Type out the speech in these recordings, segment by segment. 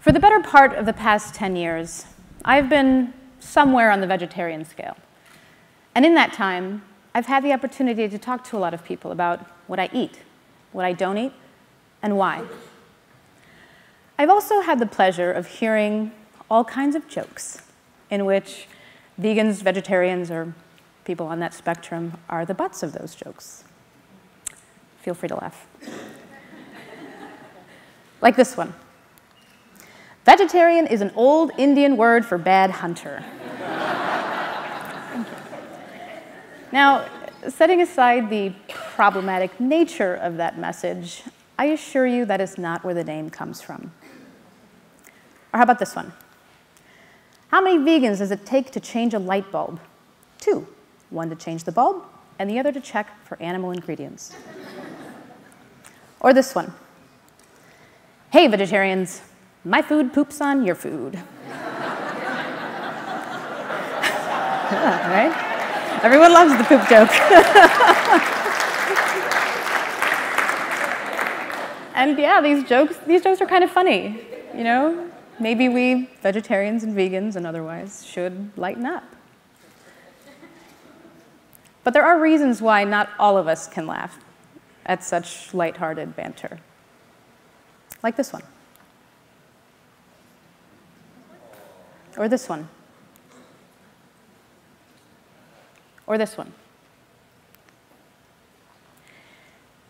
For the better part of the past 10 years, I've been somewhere on the vegetarian scale. And in that time, I've had the opportunity to talk to a lot of people about what I eat, what I don't eat, and why. I've also had the pleasure of hearing all kinds of jokes in which vegans, vegetarians, or people on that spectrum are the butts of those jokes. Feel free to laugh. Like this one. Vegetarian is an old Indian word for bad hunter. Now, setting aside the problematic nature of that message, I assure you that is not where the name comes from. Or how about this one? How many vegans does it take to change a light bulb? 2. One to change the bulb, and the other to check for animal ingredients. Or this one. Hey, vegetarians, my food poops on your food. Right? Everyone loves the poop joke. And yeah, these jokes are kind of funny, you know? Maybe we, vegetarians and vegans and otherwise, should lighten up. But there are reasons why not all of us can laugh at such lighthearted banter. Like this one. Or this one. Or this one.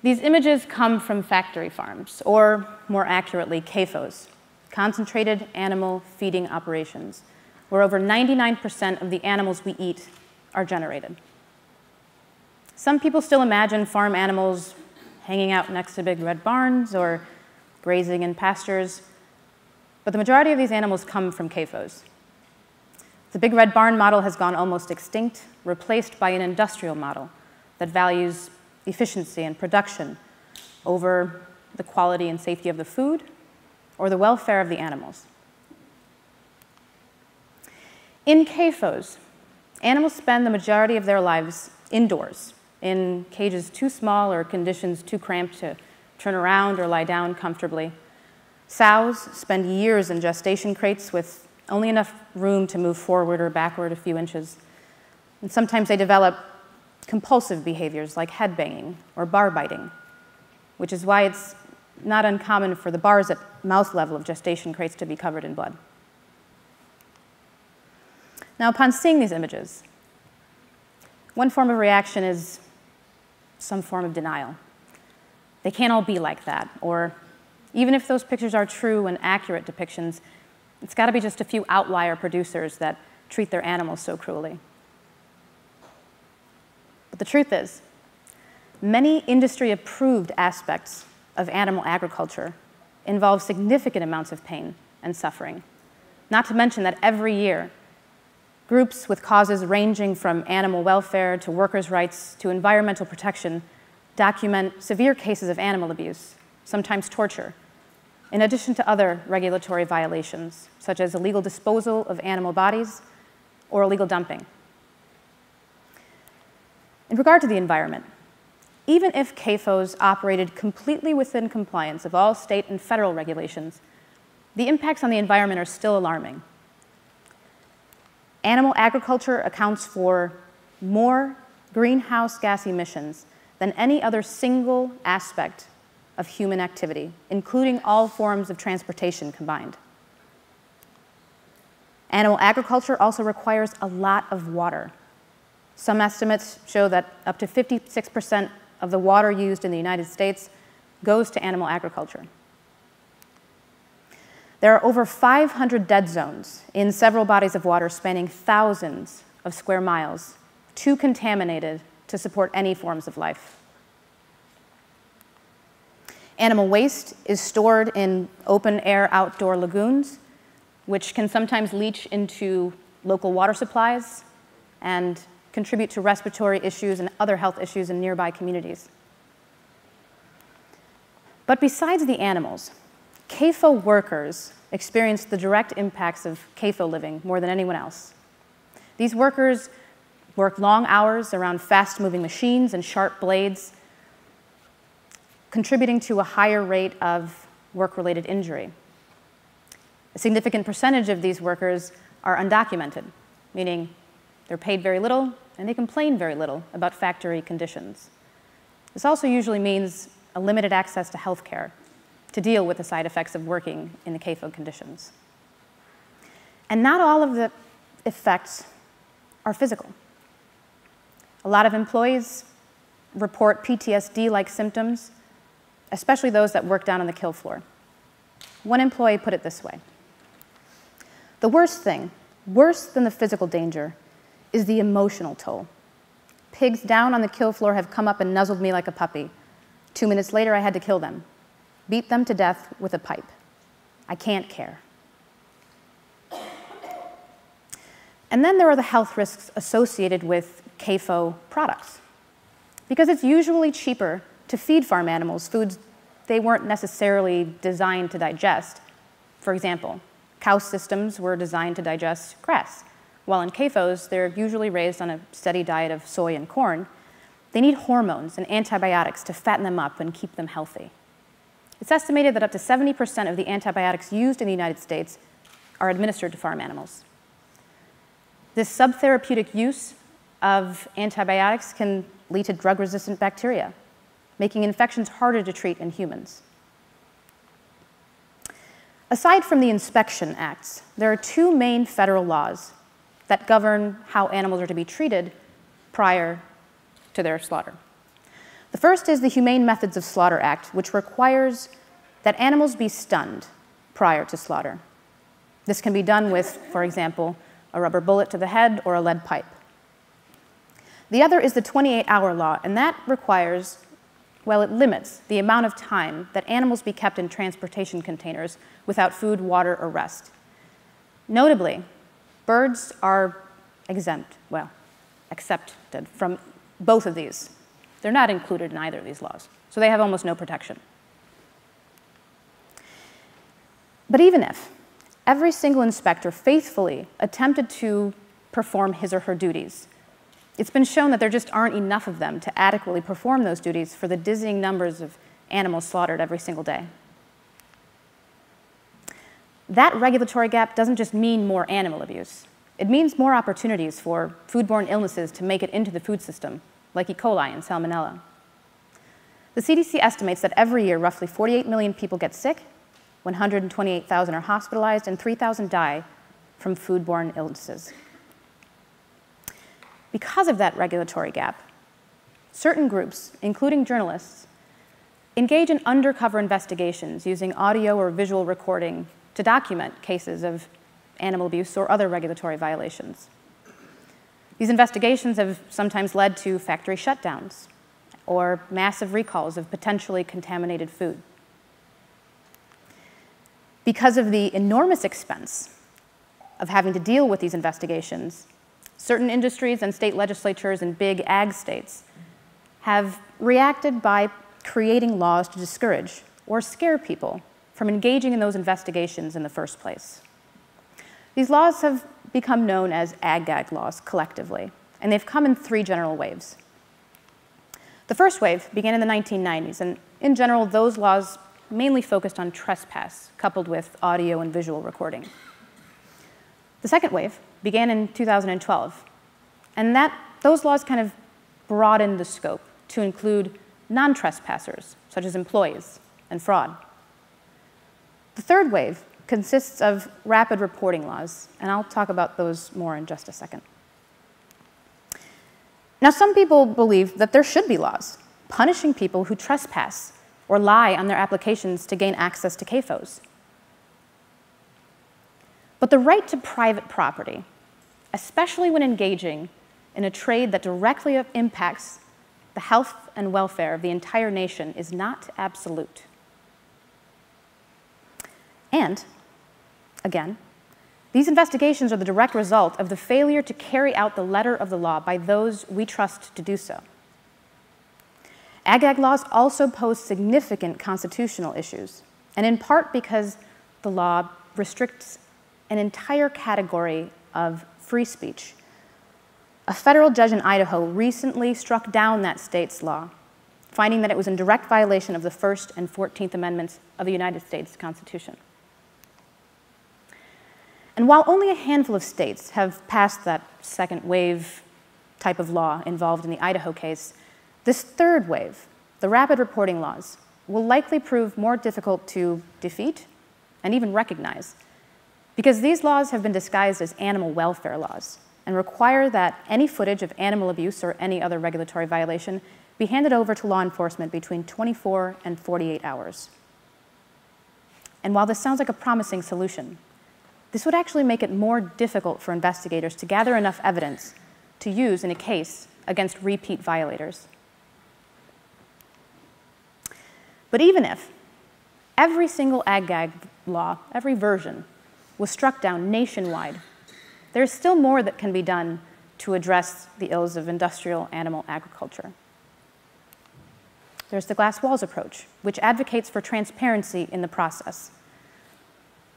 These images come from factory farms, or more accurately, CAFOs, concentrated animal feeding operations, where over 99% of the animals we eat are generated. Some people still imagine farm animals hanging out next to big red barns or grazing in pastures, but the majority of these animals come from CAFOs. The big red barn model has gone almost extinct, replaced by an industrial model that values efficiency and production over the quality and safety of the food or the welfare of the animals. In CAFOs, animals spend the majority of their lives indoors, in cages too small or conditions too cramped to turn around or lie down comfortably. Sows spend years in gestation crates with only enough room to move forward or backward a few inches. And sometimes they develop compulsive behaviors like head banging or bar biting, which is why it's not uncommon for the bars at mouth level of gestation crates to be covered in blood. Now, upon seeing these images, one form of reaction is some form of denial. They can't all be like that, or even if those pictures are true and accurate depictions, it's got to be just a few outlier producers that treat their animals so cruelly. But the truth is, many industry-approved aspects of animal agriculture involve significant amounts of pain and suffering, not to mention that every year, groups with causes ranging from animal welfare to workers' rights to environmental protection document severe cases of animal abuse, sometimes torture, in addition to other regulatory violations, such as illegal disposal of animal bodies or illegal dumping. In regard to the environment, even if CAFOs operated completely within compliance of all state and federal regulations, the impacts on the environment are still alarming. Animal agriculture accounts for more greenhouse gas emissions than any other single aspect of human activity, including all forms of transportation combined. Animal agriculture also requires a lot of water. Some estimates show that up to 56% of the water used in the United States goes to animal agriculture. There are over 500 dead zones in several bodies of water spanning thousands of square miles, too contaminated to support any forms of life. Animal waste is stored in open-air outdoor lagoons, which can sometimes leach into local water supplies and contribute to respiratory issues and other health issues in nearby communities. But besides the animals, CAFO workers experience the direct impacts of CAFO living more than anyone else. These workers work long hours around fast-moving machines and sharp blades, contributing to a higher rate of work-related injury. A significant percentage of these workers are undocumented, meaning they're paid very little and they complain very little about factory conditions. This also usually means a limited access to health care to deal with the side effects of working in the CAFO conditions. And not all of the effects are physical. A lot of employees report PTSD-like symptoms, especially those that work down on the kill floor. One employee put it this way: the worst thing, worse than the physical danger, is the emotional toll. Pigs down on the kill floor have come up and nuzzled me like a puppy. 2 minutes later, I had to kill them, beat them to death with a pipe. I can't care. And then there are the health risks associated with CAFO products. Because it's usually cheaper to feed farm animals foods they weren't necessarily designed to digest. For example, cow systems were designed to digest grass, while in CAFOs, they're usually raised on a steady diet of soy and corn. They need hormones and antibiotics to fatten them up and keep them healthy. It's estimated that up to 70% of the antibiotics used in the United States are administered to farm animals. This subtherapeutic use of antibiotics can lead to drug-resistant bacteria, making infections harder to treat in humans. Aside from the inspection acts, there are two main federal laws that govern how animals are to be treated prior to their slaughter. The first is the Humane Methods of Slaughter Act, which requires that animals be stunned prior to slaughter. This can be done with, for example, a rubber bullet to the head or a lead pipe. The other is the 28-hour law, and that requires, well, it limits the amount of time that animals be kept in transportation containers without food, water, or rest. Notably, birds are accepted from both of these. They're not included in either of these laws, so they have almost no protection. But even if every single inspector faithfully attempted to perform his or her duties, it's been shown that there just aren't enough of them to adequately perform those duties for the dizzying numbers of animals slaughtered every single day. That regulatory gap doesn't just mean more animal abuse. It means more opportunities for foodborne illnesses to make it into the food system, like E. coli and salmonella. The CDC estimates that every year, roughly 48 million people get sick, 128,000 are hospitalized, and 3,000 die from foodborne illnesses. Because of that regulatory gap, certain groups, including journalists, engage in undercover investigations using audio or visual recording to document cases of animal abuse or other regulatory violations. These investigations have sometimes led to factory shutdowns or massive recalls of potentially contaminated food. Because of the enormous expense of having to deal with these investigations, certain industries and state legislatures in big ag states have reacted by creating laws to discourage or scare people from engaging in those investigations in the first place. These laws have become known as Ag-Gag laws collectively, and they've come in three general waves. The first wave began in the 1990s, and in general, those laws mainly focused on trespass, coupled with audio and visual recording. The second wave began in 2012, and those laws kind of broadened the scope to include non-trespassers, such as employees and fraud. The third wave consists of rapid reporting laws, and I'll talk about those more in just a second. Now, some people believe that there should be laws punishing people who trespass or lie on their applications to gain access to CAFOs. But the right to private property, especially when engaging in a trade that directly impacts the health and welfare of the entire nation, is not absolute. And, again, these investigations are the direct result of the failure to carry out the letter of the law by those we trust to do so. Ag-Gag laws also pose significant constitutional issues, and in part because the law restricts an entire category of free speech. A federal judge in Idaho recently struck down that state's law, finding that it was in direct violation of the First and 14th Amendments of the United States Constitution. And while only a handful of states have passed that second wave type of law involved in the Idaho case, this third wave, the rapid reporting laws, will likely prove more difficult to defeat and even recognize, because these laws have been disguised as animal welfare laws and require that any footage of animal abuse or any other regulatory violation be handed over to law enforcement between 24 and 48 hours. And while this sounds like a promising solution, this would actually make it more difficult for investigators to gather enough evidence to use in a case against repeat violators. But even if every single Ag-Gag law, every version, was struck down nationwide, there is still more that can be done to address the ills of industrial animal agriculture. There's the glass walls approach, which advocates for transparency in the process.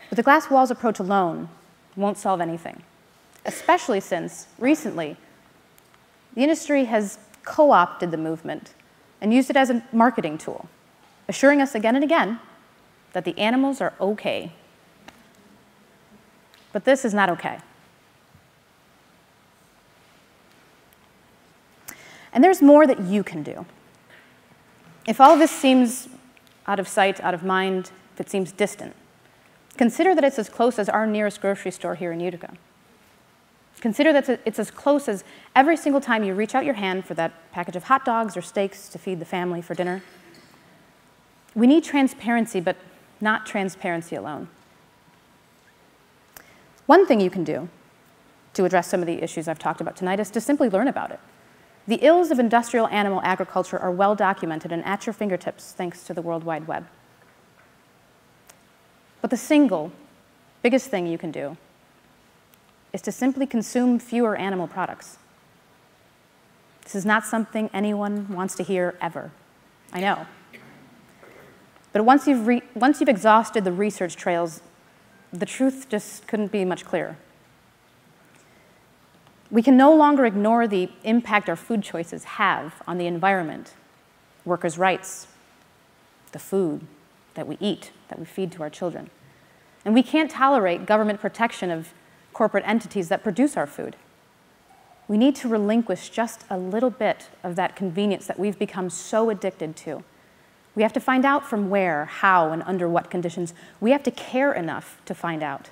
But the glass walls approach alone won't solve anything, especially since, recently, the industry has co-opted the movement and used it as a marketing tool, assuring us again and again that the animals are okay. But this is not okay. And there's more that you can do. If all of this seems out of sight, out of mind, if it seems distant, consider that it's as close as our nearest grocery store here in Utica. Consider that it's as close as every single time you reach out your hand for that package of hot dogs or steaks to feed the family for dinner. We need transparency, but not transparency alone. One thing you can do to address some of the issues I've talked about tonight is to simply learn about it. The ills of industrial animal agriculture are well documented and at your fingertips thanks to the World Wide Web. But the single biggest thing you can do is to simply consume fewer animal products. This is not something anyone wants to hear ever. I know. But once you've exhausted the research trails, the truth just couldn't be much clearer. We can no longer ignore the impact our food choices have on the environment, workers' rights, the food that we eat, that we feed to our children. And we can't tolerate government protection of corporate entities that produce our food. We need to relinquish just a little bit of that convenience that we've become so addicted to. We have to find out from where, how, and under what conditions. We have to care enough to find out.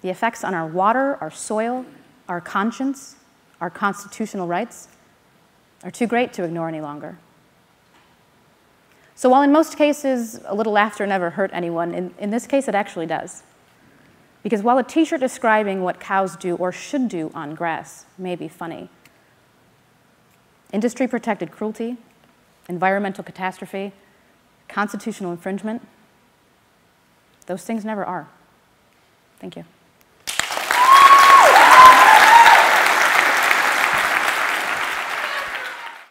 The effects on our water, our soil, our conscience, our constitutional rights are too great to ignore any longer. So while in most cases a little laughter never hurt anyone, in this case it actually does. Because while a t-shirt describing what cows do or should do on grass may be funny, industry-protected cruelty, environmental catastrophe, constitutional infringement, those things never are. Thank you.